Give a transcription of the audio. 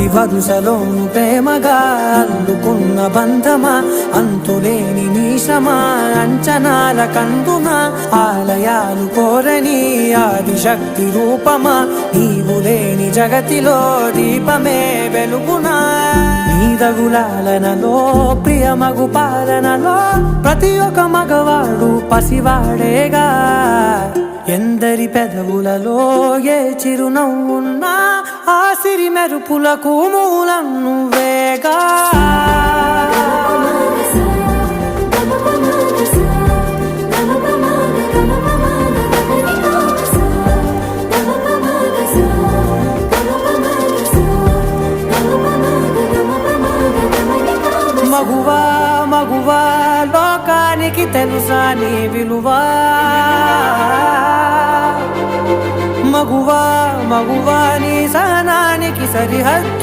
ప్రతి వరుసలోను ప్రేమగా అల్లుకున్న బంధమా, అంతులేని నీ శ్రమ అంచనాల కందున, ఆలయాలు కోరని ఆదిశక్తి రూపమా, నీవు లేని జగతిలో దీపమే వెలుగునా. నీదగులాలనలో ప్రియమగు పాలనలో ప్రతి ఒక్క మగవాడు పసివాడేగా. ఎందరి పెదవులలో ఏ చిరునవ్వున్నా ఆ సిరి మెరుపులకు మూలం నువ్వేగా. మగువా మగువా లోకానికి తెలుసా నీ విలువా. మగువా మగువా నీ సహనానికి సరిహద్దు